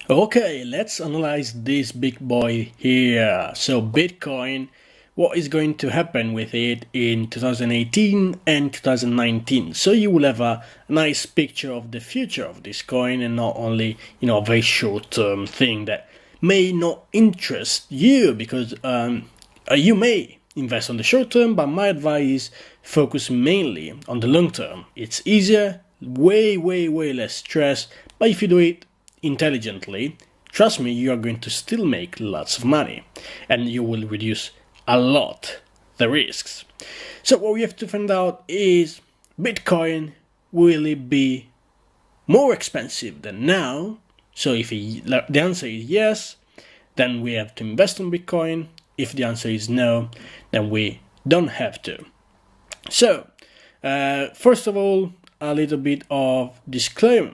Okay, let's analyze this big boy here. So Bitcoin, what is going to happen with it in 2018 and 2019? So you will have a nice picture of the future of this coin and not only, a very short-term thing that may not interest you because you may invest on the short term, but my advice is focus mainly on the long term. It's easier, way, way, way less stress, but if you do it intelligently, trust me, you are going to still make lots of money and you will reduce a lot the risks. So what we have to find out is Bitcoin, will it be more expensive than now? So if the answer is yes, then we have to invest in Bitcoin. If the answer is no, then we don't have to. So first of all, a little bit of disclaimer.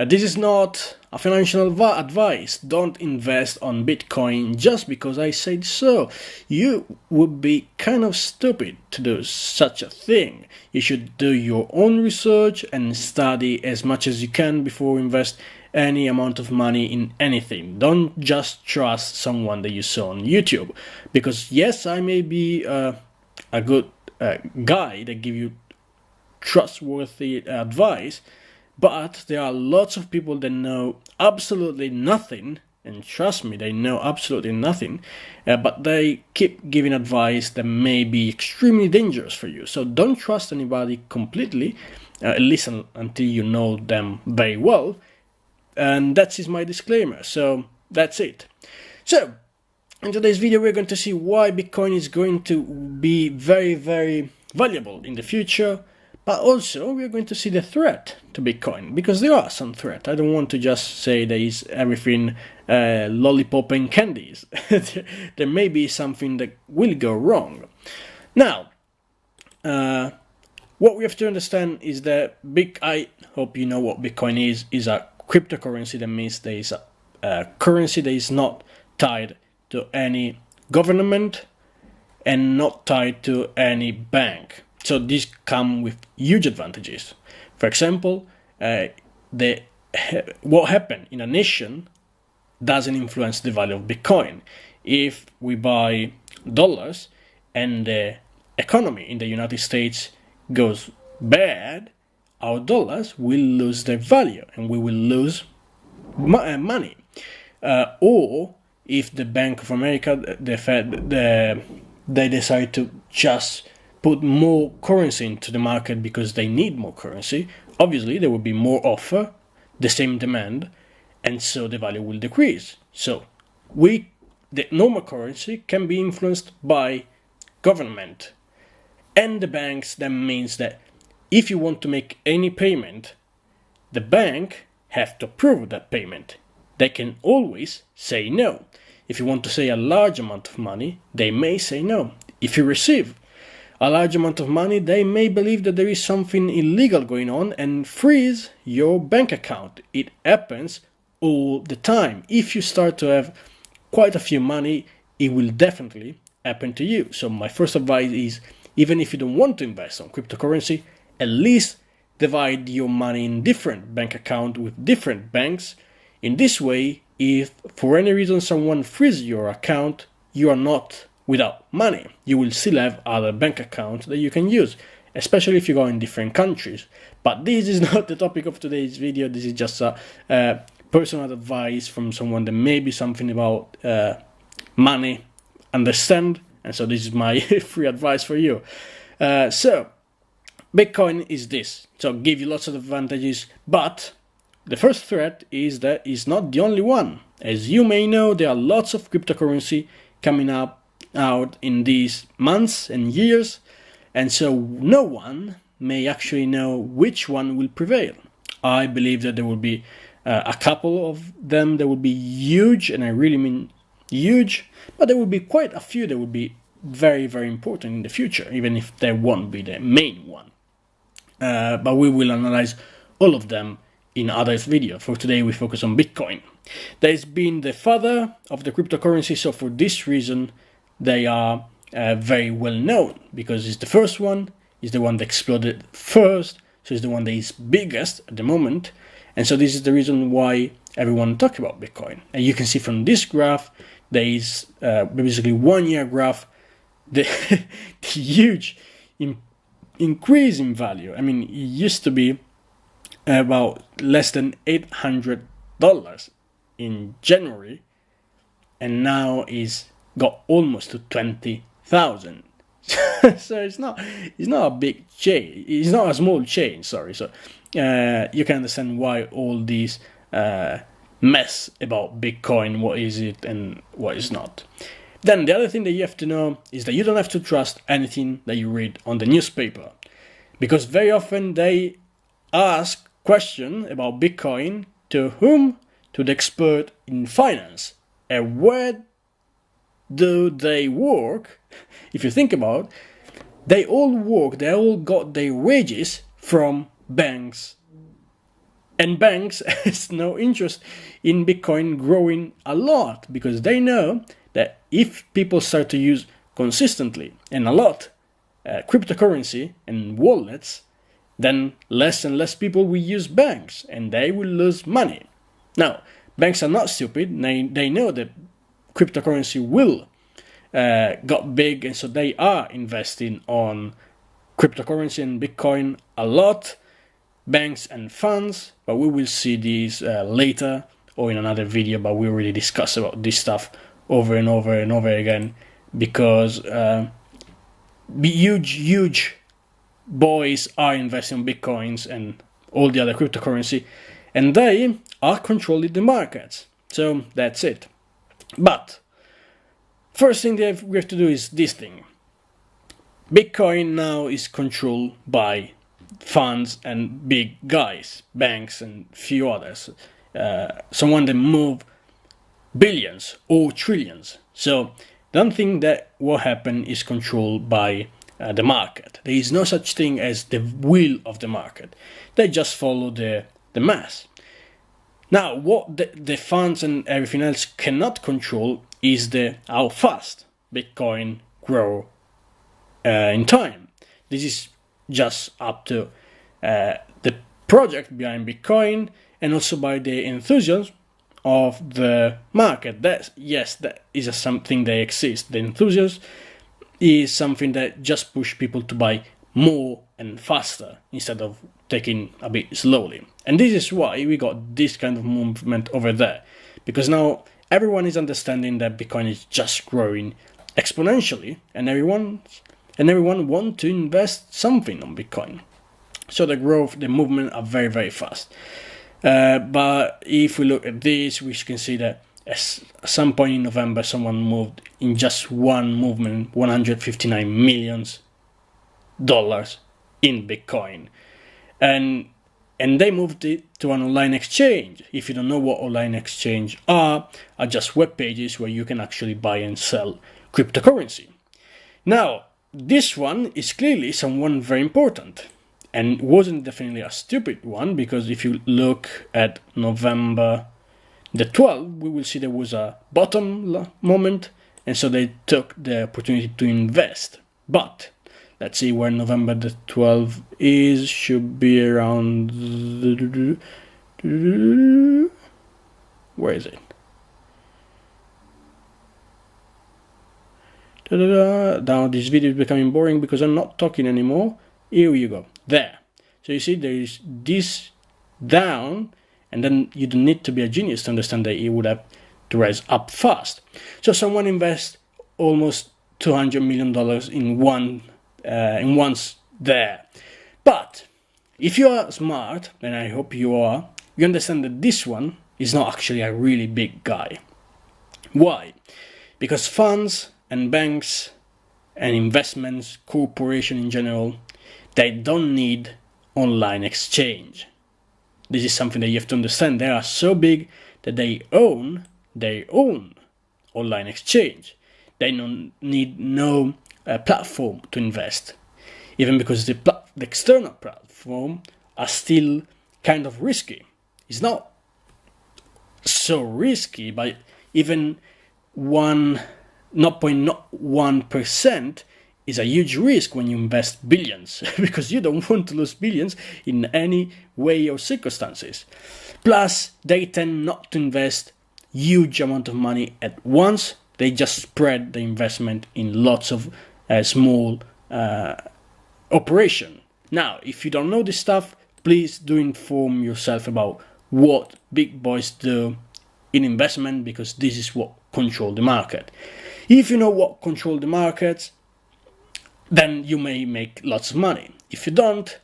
This is not a financial advice. Don't invest on Bitcoin just because I said so. You would be kind of stupid to do such a thing. You should do your own research and study as much as you can before invest any amount of money in anything. Don't just trust someone that you saw on YouTube. Because yes, I may be a good guy that give you trustworthy advice, but there are lots of people that know absolutely nothing, and trust me, they know absolutely nothing, but they keep giving advice that may be extremely dangerous for you. So don't trust anybody completely, at least until you know them very well. And that is my disclaimer. So that's it. So in today's video, we're going to see why Bitcoin is going to be very, very valuable in the future. But also, we're going to see the threat to Bitcoin, because there are some threats. I don't want to just say there is everything lollipop and candies. There may be something that will go wrong. Now, what we have to understand is that I hope you know what Bitcoin is a cryptocurrency. That means there is a currency that is not tied to any government and not tied to any bank. So these come with huge advantages. For example, what happened in a nation doesn't influence the value of Bitcoin. If we buy dollars and the economy in the United States goes bad, our dollars will lose their value and we will lose money. Or if the Bank of America, the Fed, they decide to just put more currency into the market because they need more currency, obviously there will be more offer, the same demand, and so the value will decrease. So the normal currency can be influenced by government and the banks. That means that if you want to make any payment, the bank have to approve that payment. They can always say no. If you want to say a large amount of money, they may say no. If you receive a large amount of money, they may believe that there is something illegal going on and freeze your bank account. It happens all the time. If you start to have quite a few money, it will definitely happen to you. So my first advice is, even if you don't want to invest on cryptocurrency, at least divide your money in different bank accounts with different banks. In this way, if for any reason someone freezes your account, you are not without money. You will still have other bank accounts that you can use, especially if you go in different countries. But this is not the topic of today's video. This is just a personal advice from someone that maybe something about money understand. And so this is my free advice for you. So Bitcoin is this. So give you lots of advantages, but the first threat is that it's not the only one. As you may know, there are lots of cryptocurrency coming out in these months and years, and so no one may actually know which one will prevail. I believe that there will be a couple of them that will be huge, and I really mean huge, but there will be quite a few that will be very, very important in the future, even if they won't be the main one. But we will analyze all of them in others video. For today we focus on Bitcoin. That has been the father of the cryptocurrency, so for this reason they are very well known, because it's the first one, it's the one that exploded first, so it's the one that is biggest at the moment, and so this is the reason why everyone talk about Bitcoin. And you can see from this graph, there is basically 1 year graph, the, the huge increase in value. I mean, it used to be about less than $800 in January, and now is got almost to 20,000. So it's not a big change. It's not a small change. Sorry. So you can understand why all these mess about Bitcoin, what is it and what is not. Then the other thing that you have to know is that you don't have to trust anything that you read on the newspaper, because very often they ask questions about Bitcoin to whom? To the expert in finance. And where do they work? If you think about it, they all got their wages from banks. And banks has no interest in Bitcoin growing a lot, because they know that if people start to use consistently and a lot cryptocurrency and wallets, then less and less people will use banks and they will lose money. Now, banks are not stupid. They know that cryptocurrency will got big, and so they are investing on cryptocurrency and Bitcoin a lot, banks and funds, but we will see these later or in another video, but we already discussed about this stuff over and over and over again, because huge boys are investing in Bitcoins and all the other cryptocurrency, and they are controlling the markets. So that's it. But first thing that we have to do is this thing. Bitcoin now is controlled by funds and big guys, banks and few others. Someone that move billions or trillions. So don't think that what happened is controlled by the market. There is no such thing as the will of the market. They just follow the mass. Now, what the funds and everything else cannot control is how fast Bitcoin grow in time. This is just up to the project behind Bitcoin and also by the enthusiasm of the market. That is something that exists. The enthusiasm is something that just push people to buy more and faster instead of taking a bit slowly. And this is why we got this kind of movement over there, because now everyone is understanding that Bitcoin is just growing exponentially, and everyone want to invest something on Bitcoin. So the movement are very, very fast. But if we look at this, we can see that at some point in November, someone moved in just one movement $159 million in Bitcoin, and they moved it to an online exchange. If you don't know what online exchange are just web pages where you can actually buy and sell cryptocurrency. Now, this one is clearly someone very important, and wasn't definitely a stupid one, because if you look at November the 12th, we will see there was a bottom moment, and so they took the opportunity to invest. But let's see where November the 12th is. Should be around... Where is it? Now this video is becoming boring because I'm not talking anymore. Here you go. There. So you see there is this down, and then you don't need to be a genius to understand that it would have to rise up fast. So someone invests almost $200 million in once there. But if you are smart, and I hope you are, you understand that this one is not actually a really big guy. Why? Because funds and banks and investments, corporation in general, they don't need online exchange. This is something that you have to understand. They are so big that they own their own online exchange. They don't need no platform to invest, even because the external platform are still kind of risky. It's not so risky, but even 0.01% is a huge risk when you invest billions, because you don't want to lose billions in any way or circumstances. Plus, they tend not to invest huge amount of money at once. They just spread the investment in lots of small operation. Now, if you don't know this stuff, please do inform yourself about what big boys do in investment, because this is what control the market. If you know what control the markets, then you may make lots of money. If you don't,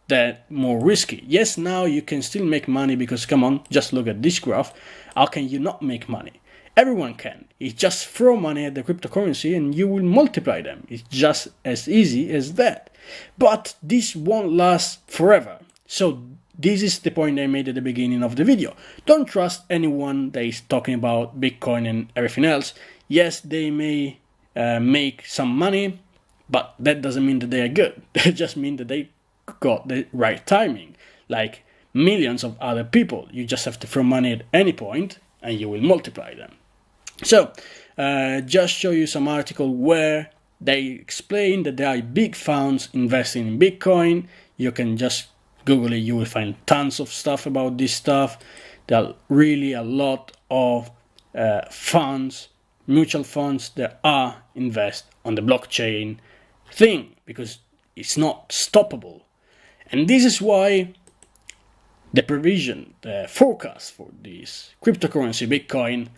they're more risky. Yes, now you can still make money, because come on, just look at this graph. How can you not make money? Everyone can. It's just throw money at the cryptocurrency and you will multiply them. It's just as easy as that. But this won't last forever. So this is the point I made at the beginning of the video. Don't trust anyone that is talking about Bitcoin and everything else. Yes, they may make some money, but that doesn't mean that they are good. That just means that they got the right timing. Like millions of other people. You just have to throw money at any point and you will multiply them. So, just show you some article where they explain that there are big funds investing in Bitcoin. You can just Google it, you will find tons of stuff about this stuff. There are really a lot of funds, mutual funds that are invest on the blockchain thing, because it's not stoppable. And this is why the provision, the forecast for this cryptocurrency Bitcoin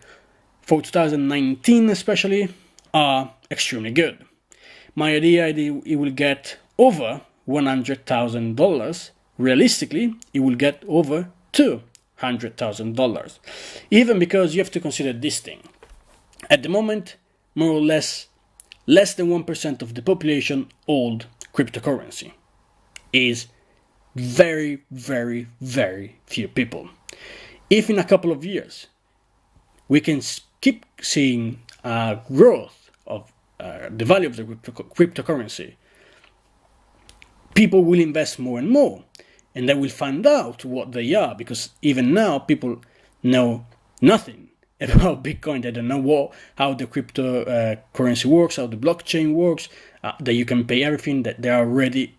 for 2019 especially are extremely good. My idea is it will get over $100,000. Realistically, it will get over $200,000. Even because you have to consider this thing. At the moment, more or less than 1% of the population hold cryptocurrency. Is very, very, very few people. If in a couple of years we can keep seeing growth of the value of the cryptocurrency, people will invest more and more, and they will find out what they are, because even now people know nothing about Bitcoin. They don't know how the cryptocurrency works, how the blockchain works, that you can pay everything, that there are already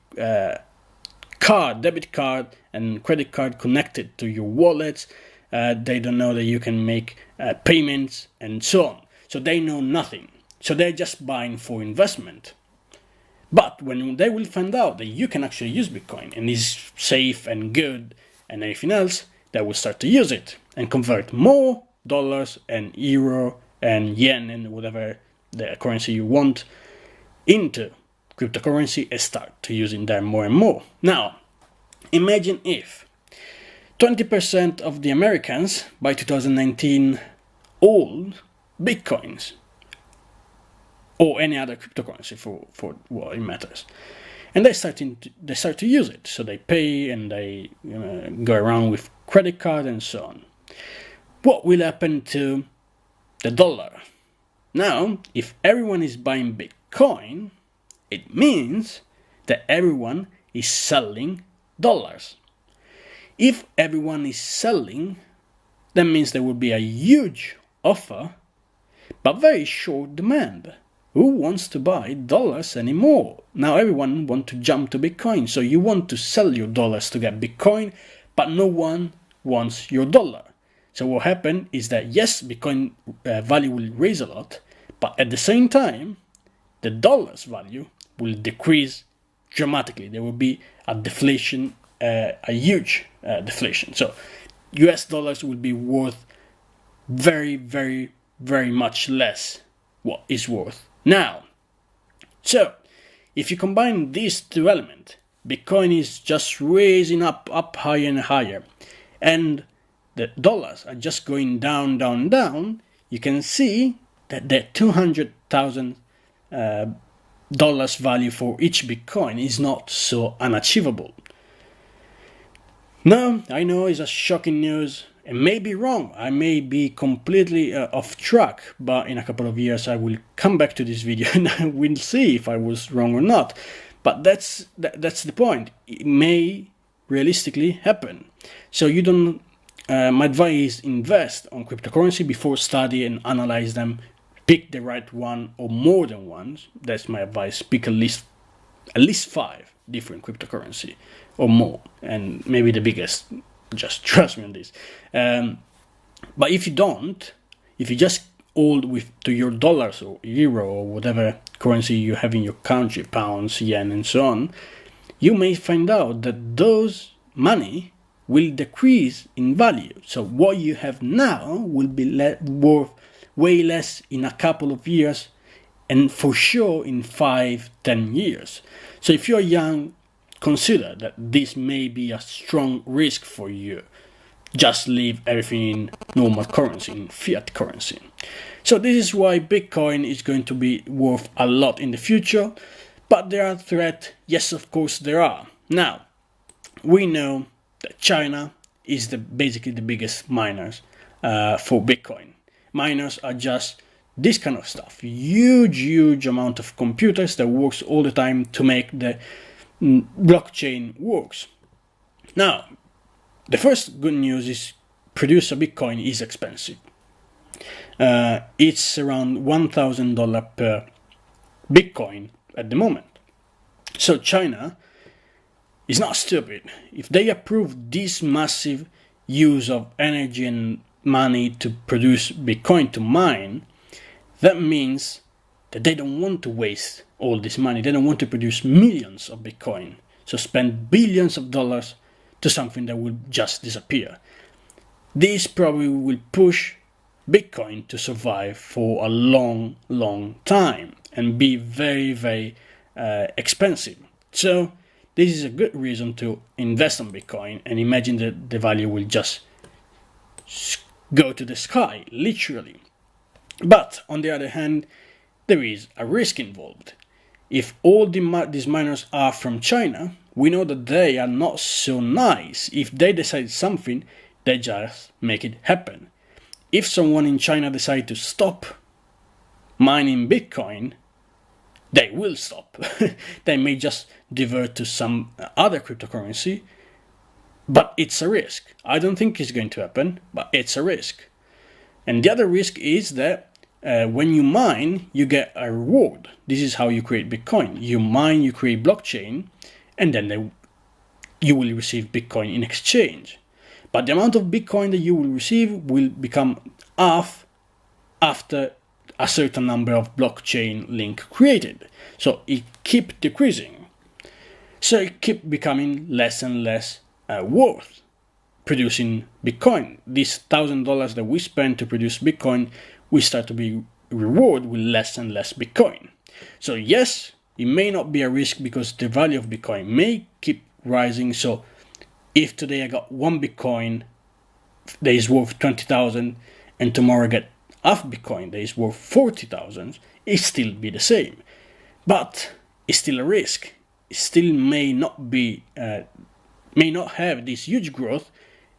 debit card and credit card connected to your wallets. They don't know that you can make payments and so on. So they know nothing. So they're just buying for investment. But when they will find out that you can actually use Bitcoin and is safe and good and everything else, they will start to use it and convert more dollars and euro and yen and whatever the currency you want into cryptocurrency and start to using them more and more. Now, imagine if 20% of the Americans by 2019 own Bitcoins or any other cryptocurrency for what it matters, and they start to use it. So they pay and they go around with credit card and so on. What will happen to the dollar? Now, if everyone is buying Bitcoin, it means that everyone is selling dollars. If everyone is selling, that means there will be a huge offer, but very short demand. Who wants to buy dollars anymore? Now everyone wants to jump to Bitcoin, so you want to sell your dollars to get Bitcoin, but no one wants your dollar. So what happened is that yes, Bitcoin value will raise a lot, but at the same time, the dollar's value will decrease dramatically. There will be a deflation, a huge deflation. So US dollars will be worth very, very, very much less what is worth now. So if you combine these two elements, Bitcoin is just raising up higher and higher, and the dollars are just going down, down, down, you can see that the $200,000 value for each Bitcoin is not so unachievable. Now, I know it's a shocking news. It may be wrong. I may be completely off track, but in a couple of years I will come back to this video and I will see if I was wrong or not. But that's the point. It may realistically happen. So you don't. My advice is invest on cryptocurrency before study and analyze them. Pick the right one or more than one. That's my advice. Pick at least 5 different cryptocurrency or more, and maybe the biggest Just trust me on this. But if you don't, if you just hold to your dollars or euro or whatever currency you have in your country, pounds, yen, and so on, you may find out that those money will decrease in value. So what you have now will be worth way less in a couple of years, and for sure in 5-10 years. So if you're young, consider that this may be a strong risk for you. Just leave everything in normal currency, in fiat currency. So this is why Bitcoin is going to be worth a lot in the future. But there are threats. Yes, of course there are. Now, we know that China is basically the biggest miners for Bitcoin. Miners are just this kind of stuff. Huge amount of computers that works all the time to make the blockchain works. Now, the first good news is produce a Bitcoin is expensive. It's around $1,000 per Bitcoin at the moment. So China is not stupid. If they approve this massive use of energy and money to produce Bitcoin to mine, that means that they don't want to waste all this money. They don't want to produce millions of Bitcoin. So spend billions of dollars to something that will just disappear. This probably will push Bitcoin to survive for a long time and be very expensive. So this is a good reason to invest on Bitcoin and imagine that the value will just go to the sky, literally. But on the other hand, there is a risk involved. If all these miners are from China, we know that they are not so nice. If they decide something, they just make it happen. If someone in China decides to stop mining Bitcoin, they will stop. They may just divert to some other cryptocurrency, but it's a risk. I don't think it's going to happen, but it's a risk. And the other risk is that when you mine, you get a reward. This is how you create Bitcoin. You mine, you create blockchain, and then you will receive Bitcoin in exchange. But the amount of Bitcoin that you will receive will become half after a certain number of blockchain link created. So it keeps decreasing. So it keeps becoming less and less worth producing Bitcoin. This $1,000 that we spend to produce Bitcoin will start to be rewarded with less and less Bitcoin. So yes, it may not be a risk because the value of Bitcoin may keep rising. So if today I got one Bitcoin that is worth 20,000 and tomorrow I get half Bitcoin that is worth 40,000, it still be the same. But it's still a risk. It still may not have this huge growth,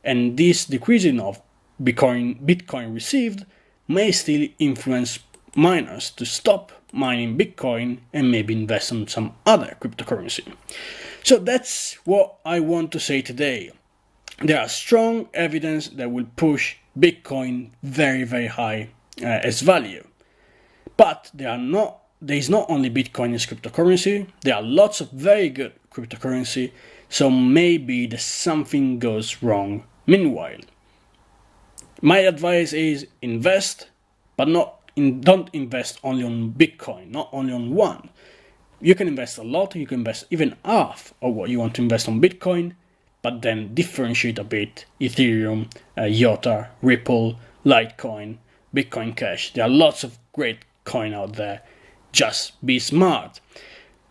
and this decreasing of Bitcoin received may still influence miners to stop mining Bitcoin and maybe invest in some other cryptocurrency. So that's what I want to say today. There are strong evidence that will push Bitcoin very high as value. But there is not only Bitcoin as cryptocurrency, there are lots of very good cryptocurrency, so maybe something goes wrong meanwhile. My advice is invest, but don't invest only on Bitcoin, not only on one. You can invest a lot, you can invest even half of what you want to invest on Bitcoin, but then differentiate a bit: Ethereum, IOTA, Ripple, Litecoin, Bitcoin Cash. There are lots of great coin out there. Just be smart.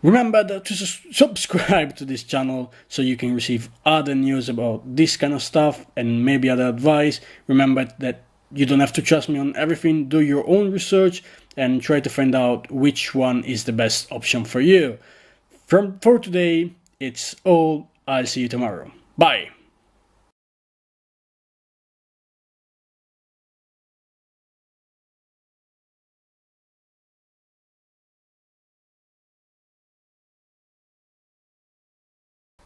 Remember to subscribe to this channel so you can receive other news about this kind of stuff and maybe other advice. Remember that you don't have to trust me on everything. Do your own research and try to find out which one is the best option for you. For today, it's all. I'll see you tomorrow. Bye.